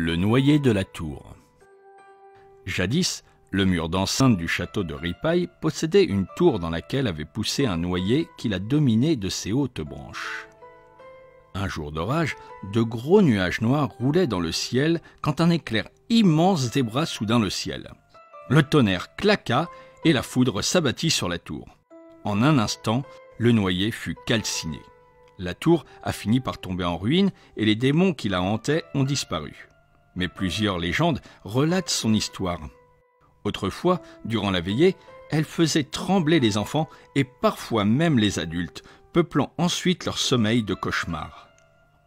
Le noyer de la tour. Jadis, le mur d'enceinte du château de Ripaille possédait une tour dans laquelle avait poussé un noyer qui la dominait de ses hautes branches. Un jour d'orage, de gros nuages noirs roulaient dans le ciel quand un éclair immense zébra soudain le ciel. Le tonnerre claqua et la foudre s'abattit sur la tour. En un instant, le noyer fut calciné. La tour a fini par tomber en ruine et les démons qui la hantaient ont disparu. Mais plusieurs légendes relatent son histoire. Autrefois, durant la veillée, elle faisait trembler les enfants et parfois même les adultes, peuplant ensuite leur sommeil de cauchemars.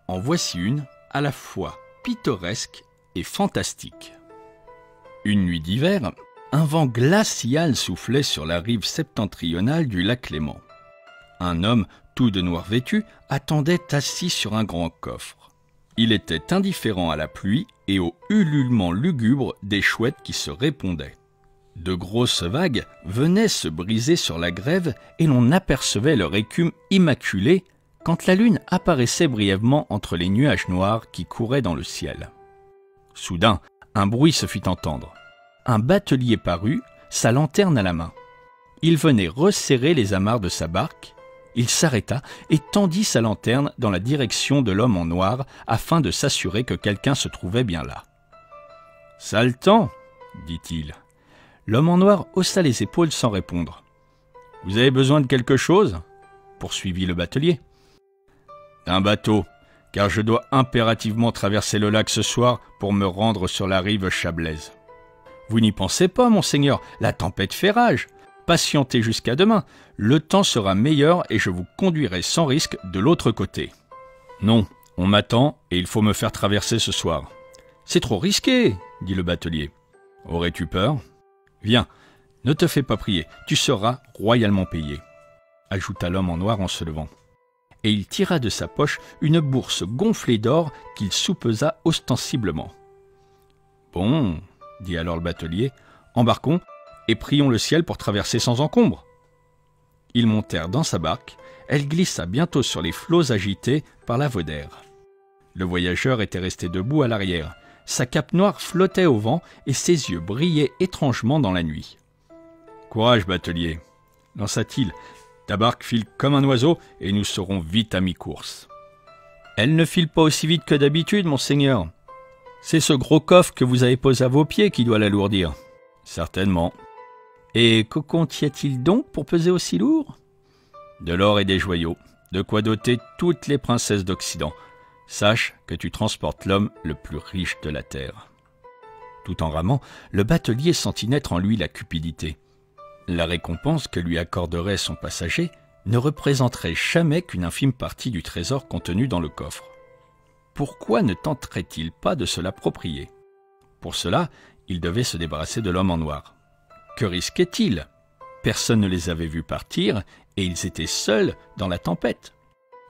En voici une à la fois pittoresque et fantastique. Une nuit d'hiver, un vent glacial soufflait sur la rive septentrionale du lac Léman. Un homme, tout de noir vêtu, attendait assis sur un grand coffre. Il était indifférent à la pluie et au ululement lugubre des chouettes qui se répondaient. De grosses vagues venaient se briser sur la grève et l'on apercevait leur écume immaculée quand la lune apparaissait brièvement entre les nuages noirs qui couraient dans le ciel. Soudain, un bruit se fit entendre. Un batelier parut, sa lanterne à la main. Il venait resserrer les amarres de sa barque. Il s'arrêta et tendit sa lanterne dans la direction de l'homme en noir afin de s'assurer que quelqu'un se trouvait bien là. « Sale temps !» dit-il. L'homme en noir haussa les épaules sans répondre. « Vous avez besoin de quelque chose ?» poursuivit le batelier. « D'un bateau, car je dois impérativement traverser le lac ce soir pour me rendre sur la rive chablaise. »« Vous n'y pensez pas, monseigneur, la tempête fait rage. Patientez jusqu'à demain, le temps sera meilleur et je vous conduirai sans risque de l'autre côté. »« Non, on m'attend et il faut me faire traverser ce soir. »« C'est trop risqué, » dit le batelier. « Aurais-tu peur ? Viens, ne te fais pas prier, tu seras royalement payé, » ajouta l'homme en noir en se levant. Et il tira de sa poche une bourse gonflée d'or qu'il soupesa ostensiblement. « Bon, » dit alors le batelier, « embarquons et prions le ciel pour traverser sans encombre. » Ils montèrent dans sa barque, elle glissa bientôt sur les flots agités par la Vaudère. Le voyageur était resté debout à l'arrière, sa cape noire flottait au vent et ses yeux brillaient étrangement dans la nuit. « Courage, batelier !» lança-t-il. « Ta barque file comme un oiseau et nous serons vite à mi-course. »« Elle ne file pas aussi vite que d'habitude, monseigneur. C'est ce gros coffre que vous avez posé à vos pieds qui doit l'alourdir. »« Certainement. »« Et que contient-il donc pour peser aussi lourd ?»« De l'or et des joyaux, de quoi doter toutes les princesses d'Occident. Sache que tu transportes l'homme le plus riche de la terre. » Tout en ramant, le batelier sentit naître en lui la cupidité. La récompense que lui accorderait son passager ne représenterait jamais qu'une infime partie du trésor contenu dans le coffre. Pourquoi ne tenterait-il pas de se l'approprier ? Pour cela, il devait se débarrasser de l'homme en noir. Que risquait-il ? Personne ne les avait vus partir et ils étaient seuls dans la tempête.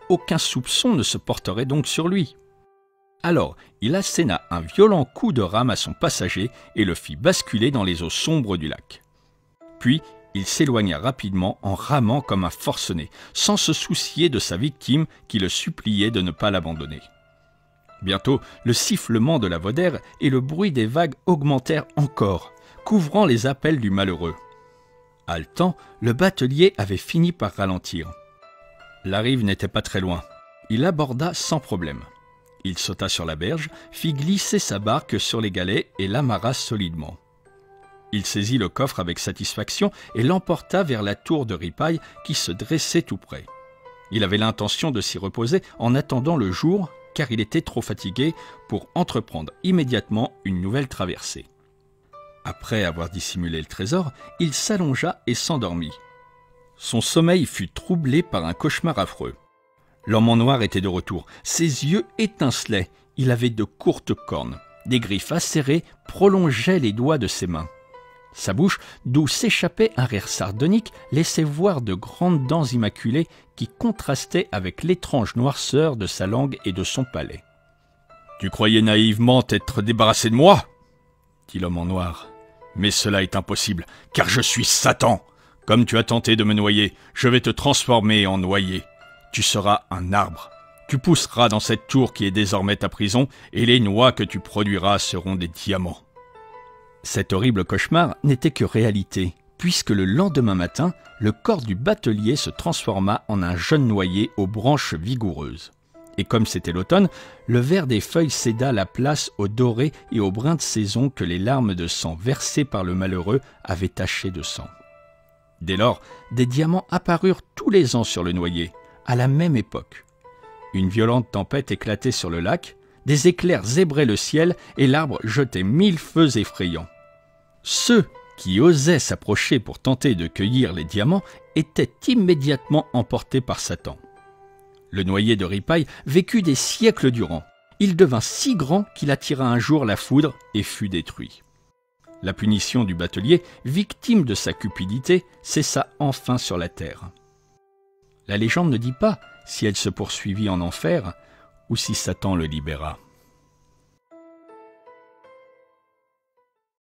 Aucun soupçon ne se porterait donc sur lui. Alors, il asséna un violent coup de rame à son passager et le fit basculer dans les eaux sombres du lac. Puis, il s'éloigna rapidement en ramant comme un forcené, sans se soucier de sa victime qui le suppliait de ne pas l'abandonner. Bientôt, le sifflement de la Vaudère et le bruit des vagues augmentèrent encore, couvrant les appels du malheureux. Haletant, le batelier avait fini par ralentir. La rive n'était pas très loin. Il aborda sans problème. Il sauta sur la berge, fit glisser sa barque sur les galets et l'amarra solidement. Il saisit le coffre avec satisfaction et l'emporta vers la tour de Ripaille qui se dressait tout près. Il avait l'intention de s'y reposer en attendant le jour, car il était trop fatigué pour entreprendre immédiatement une nouvelle traversée. Après avoir dissimulé le trésor, il s'allongea et s'endormit. Son sommeil fut troublé par un cauchemar affreux. L'homme en noir était de retour. Ses yeux étincelaient. Il avait de courtes cornes. Des griffes acérées prolongeaient les doigts de ses mains. Sa bouche, d'où s'échappait un rire sardonique, laissait voir de grandes dents immaculées qui contrastaient avec l'étrange noirceur de sa langue et de son palais. « Tu croyais naïvement t'être débarrassé de moi ?» dit l'homme en noir. « Mais cela est impossible, car je suis Satan. Comme tu as tenté de me noyer, je vais te transformer en noyer. Tu seras un arbre. Tu pousseras dans cette tour qui est désormais ta prison, et les noix que tu produiras seront des diamants. » Cet horrible cauchemar n'était que réalité, puisque le lendemain matin, le corps du batelier se transforma en un jeune noyer aux branches vigoureuses. Et comme c'était l'automne, le vert des feuilles céda la place au doré et au brun de saison que les larmes de sang versées par le malheureux avaient taché de sang. Dès lors, des diamants apparurent tous les ans sur le noyer, à la même époque. Une violente tempête éclatait sur le lac, des éclairs zébraient le ciel et l'arbre jetait 1000 feux effrayants. Ceux qui osaient s'approcher pour tenter de cueillir les diamants étaient immédiatement emportés par Satan. Le noyer de Ripaille vécut des siècles durant. Il devint si grand qu'il attira un jour la foudre et fut détruit. La punition du batelier, victime de sa cupidité, cessa enfin sur la terre. La légende ne dit pas si elle se poursuivit en enfer ou si Satan le libéra.